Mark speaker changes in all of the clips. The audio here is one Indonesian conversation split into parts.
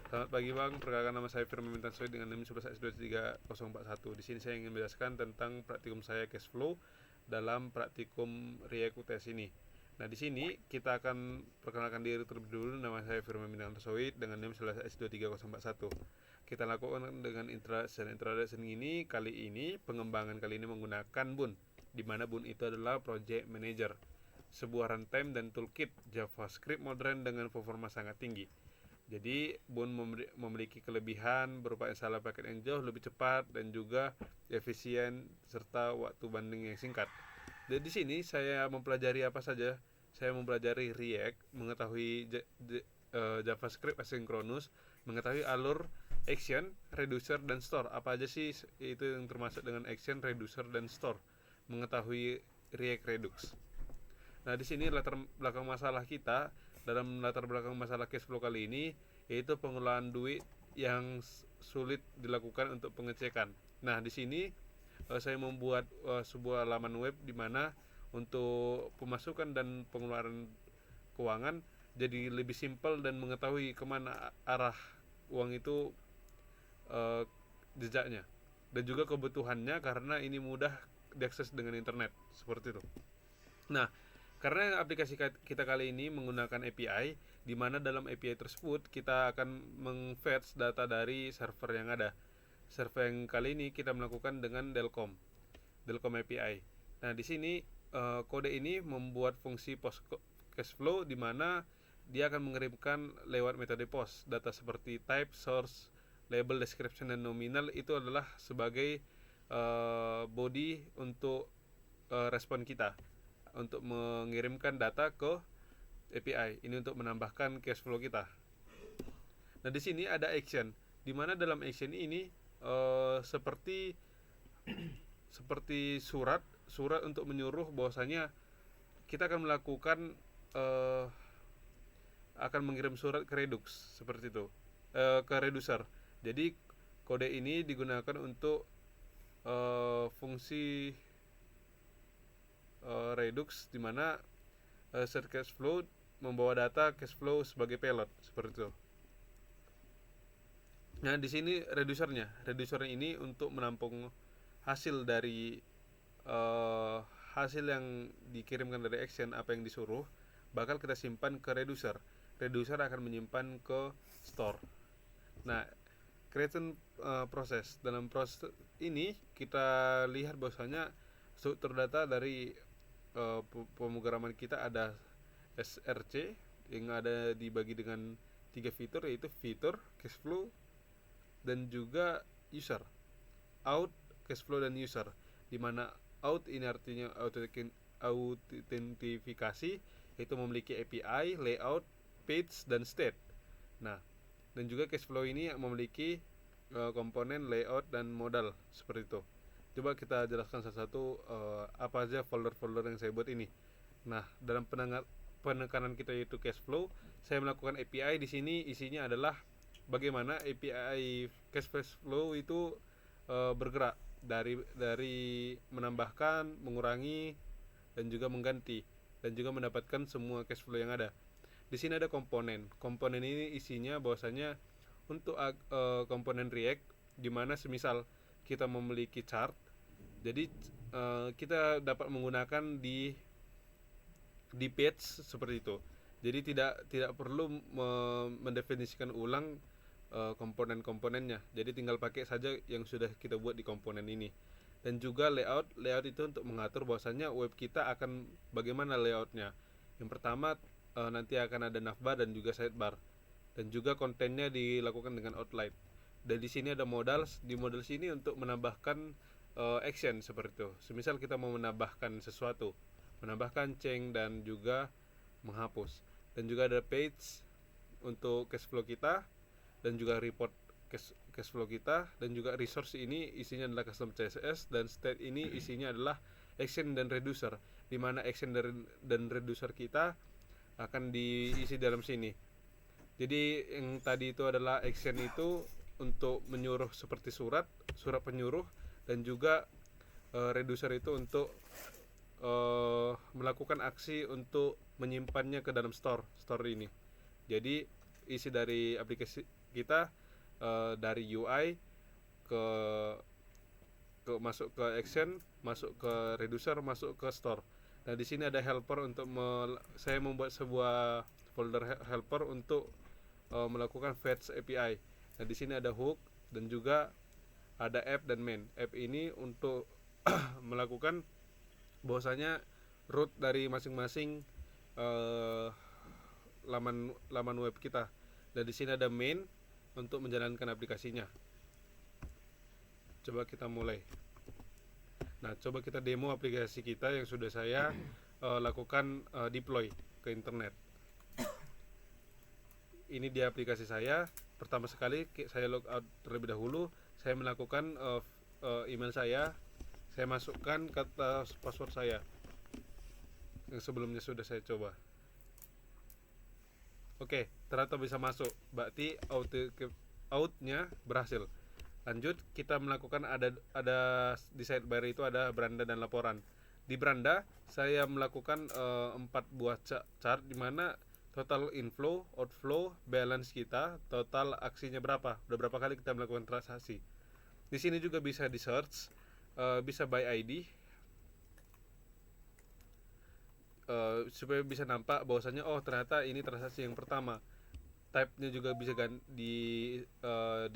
Speaker 1: Selamat pagi Bang, perkenalkan nama saya Firman Mintansoy dengan NIM 11S23041. Di sini saya ingin menjelaskan tentang praktikum saya cash flow dalam praktikum React UTS ini. Nah, di sini kita akan perkenalkan diri terlebih dulu. Nama saya Firman Mintansoy dengan NIM 11S23041. Kita lakukan dengan introduction ini. Kali ini pengembangan kali ini menggunakan Boon, di mana Boon itu adalah project manager, sebuah runtime dan toolkit JavaScript modern dengan performa sangat tinggi. Jadi Boon memiliki kelebihan berupa install paket yang jauh lebih cepat dan juga efisien serta waktu banding yang singkat. Jadi di sini saya mempelajari apa saja? Saya mempelajari React, mengetahui JavaScript asynchronous, mengetahui alur, action, reducer dan store. Apa aja sih itu yang termasuk dengan action, reducer dan store? Mengetahui React Redux. Nah, di sini latar belakang masalah kita dalam latar belakang masalah cash flow kali ini yaitu pengelolaan duit yang sulit dilakukan untuk pengecekan. Nah, di sini saya membuat sebuah laman web di mana untuk pemasukan dan pengeluaran keuangan jadi lebih simpel dan mengetahui kemana arah uang itu jejaknya dan juga kebutuhannya karena ini mudah diakses dengan internet seperti itu. Nah, karena aplikasi kita kali ini menggunakan API, di mana dalam API tersebut kita akan meng-fetch data dari server yang ada. Server yang kali ini kita melakukan dengan Delcom API. Nah, di sini kode ini membuat fungsi post cash flow di mana dia akan mengirimkan lewat metode post data seperti type, source, label, description, dan nominal. Itu adalah sebagai body untuk respon kita untuk mengirimkan data ke API ini untuk menambahkan cash flow kita. Nah, di sini ada action, di mana dalam action ini seperti surat untuk menyuruh bahwasanya kita akan melakukan akan mengirim surat ke Redux seperti itu, ke reducer. Jadi kode ini digunakan untuk fungsi Redux di mana set cash flow membawa data cash flow sebagai payload seperti itu. Nah, di sini reducernya ini untuk menampung hasil dari hasil yang dikirimkan dari action, apa yang disuruh bakal kita simpan ke reducer. Reducer akan menyimpan ke store. Nah, creation proses. Dalam proses ini kita lihat bahwasanya struktur data dari pemrograman kita ada SRC yang ada dibagi dengan 3 fitur, yaitu fitur, cash flow, dan juga user. Out, cash flow, dan user. Dimana out ini artinya autentifikasi, yaitu memiliki API, layout, page, dan state. Nah, dan juga cash flow ini memiliki komponen, layout, dan modal seperti itu. Coba kita jelaskan satu-satu apa aja folder-folder yang saya buat ini. Nah, dalam penekanan kita yaitu cash flow, saya melakukan API. Di sini isinya adalah bagaimana API cash flow itu bergerak dari menambahkan, mengurangi, dan juga mengganti, dan juga mendapatkan semua cash flow yang ada. Di sini ada komponen. Komponen ini isinya bahwasanya untuk komponen React, di mana semisal kita memiliki chart, jadi kita dapat menggunakan di page seperti itu. Jadi tidak perlu mendefinisikan ulang komponen-komponennya. Jadi tinggal pakai saja yang sudah kita buat di komponen ini. Dan juga layout itu untuk mengatur bahwasannya web kita akan bagaimana layoutnya. Yang pertama nanti akan ada navbar dan juga sidebar. Dan juga kontennya dilakukan dengan outline. Dan di sini ada modals. Di modals ini untuk menambahkan action seperti itu. Semisal kita mau menambahkan sesuatu, menambahkan change dan juga menghapus. Dan juga ada page untuk cash flow kita, dan juga report cash flow kita, dan juga resource ini isinya adalah custom CSS, dan state ini isinya adalah action dan reducer, di mana action dan reducer kita akan diisi dalam sini. Jadi yang tadi itu adalah action itu untuk menyuruh seperti surat penyuruh, dan juga reducer itu untuk melakukan aksi untuk menyimpannya ke dalam store ini. Jadi isi dari kita dari UI ke masuk ke action, masuk ke reducer, masuk ke store. Nah, di sini ada helper untuk saya membuat sebuah folder helper untuk melakukan fetch API. Nah, di sini ada hook dan juga ada app dan main. App ini untuk melakukan bahwasanya root dari masing-masing laman web kita. Dan di sini ada main untuk menjalankan aplikasinya. Coba kita mulai. Nah, coba kita demo aplikasi kita yang sudah saya lakukan deploy ke internet. Ini dia aplikasi saya. Pertama sekali saya logout terlebih dahulu. Saya melakukan email saya masukkan kata password saya yang sebelumnya sudah saya coba. Oke, ternyata bisa masuk. Berarti outnya berhasil. Lanjut, kita melakukan ada di sidebar itu ada beranda dan laporan. Di beranda saya melakukan 4 buah chart di mana total inflow, outflow, balance kita, total aksinya berapa, udah berapa kali kita melakukan transaksi. Di sini juga bisa di search, bisa by ID, supaya bisa nampak bahwasanya oh ternyata ini transaksi yang pertama. Type-nya juga bisa di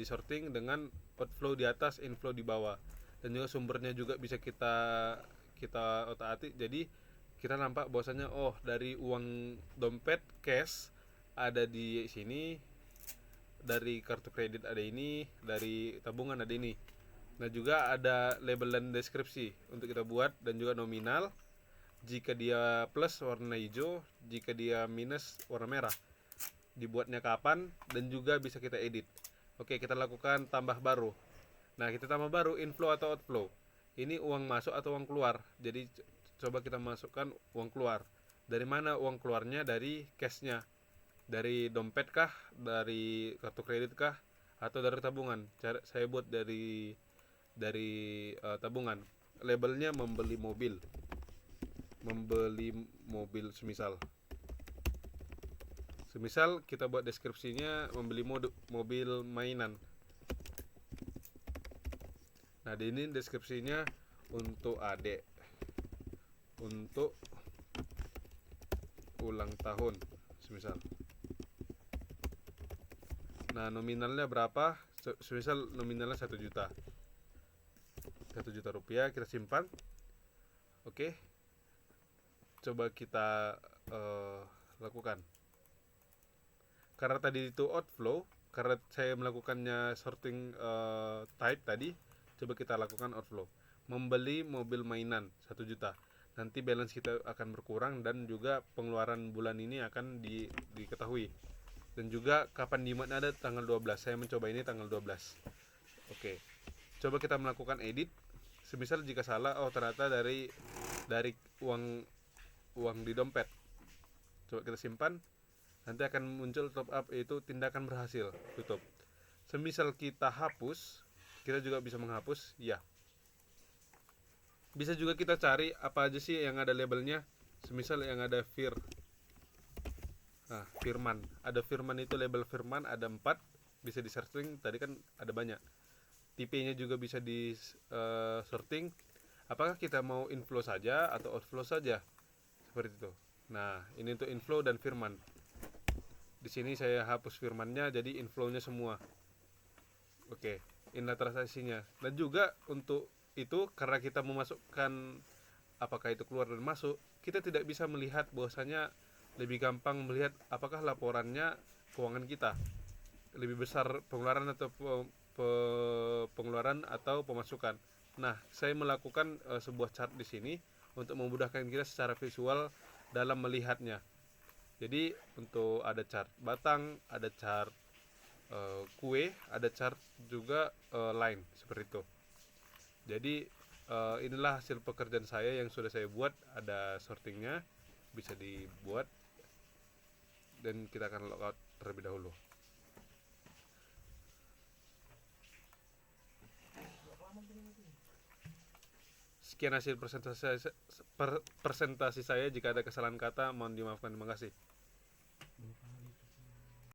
Speaker 1: sorting dengan outflow di atas, inflow di bawah. Dan juga sumbernya juga bisa kita otak-atik. Jadi kita nampak bahwasanya oh dari uang dompet cash ada di sini, dari kartu kredit ada ini, dari tabungan ada ini. Nah, juga ada label dan deskripsi untuk kita buat dan juga nominal. Jika dia plus warna hijau, jika dia minus warna merah. Dibuatnya kapan dan juga bisa kita edit. Oke, kita lakukan tambah baru. Nah, kita tambah baru inflow atau outflow. Ini uang masuk atau uang keluar. Jadi coba kita masukkan uang keluar. Dari mana uang keluarnya? Dari cashnya. Dari dompet kah? Dari kartu kredit kah? Atau dari tabungan? Saya buat dari tabungan. Labelnya membeli mobil. Membeli mobil semisal kita buat deskripsinya membeli mobil mainan. Nah, di ini deskripsinya untuk adik, untuk ulang tahun semisal. Nah, nominalnya berapa? Semisal nominalnya 1 juta. 1 juta rupiah kita simpan. Oke. Coba kita lakukan. Karena tadi itu outflow, karena saya melakukannya sorting type tadi, coba kita lakukan outflow. Membeli mobil mainan 1 juta. Nanti balance kita akan berkurang dan juga pengeluaran bulan ini akan diketahui. Dan juga kapan dimana ada tanggal 12. Saya mencoba ini tanggal 12. Oke. Coba kita melakukan edit. Semisal jika salah, oh ternyata dari uang di dompet. Coba kita simpan. Nanti akan muncul top up, yaitu tindakan berhasil, tutup. Semisal kita hapus, kita juga bisa menghapus, ya. Bisa juga kita cari apa aja sih yang ada labelnya. Semisal yang ada Firman. Ada Firman itu label Firman ada 4, bisa di searching. Tadi kan ada banyak. Tipenya juga bisa di sorting. Apakah kita mau inflow saja atau outflow saja? Seperti itu. Nah, ini untuk inflow dan Firman. Di sini saya hapus firmannya, jadi inflow-nya semua. Oke, inilah transaksinya. Dan juga untuk itu karena kita memasukkan apakah itu keluar dan masuk, kita tidak bisa melihat bahwasanya lebih gampang melihat apakah laporannya keuangan kita lebih besar pengeluaran atau pemasukan. Nah, saya melakukan sebuah chart di sini untuk memudahkan kita secara visual dalam melihatnya. Jadi untuk ada chart batang, ada chart kue, ada chart juga line seperti itu. Jadi inilah hasil pekerjaan saya yang sudah saya buat. Ada sortingnya, bisa dibuat, dan kita akan logout terlebih dahulu. Sekian hasil presentasi saya. Jika ada kesalahan kata mohon dimaafkan. Terima kasih.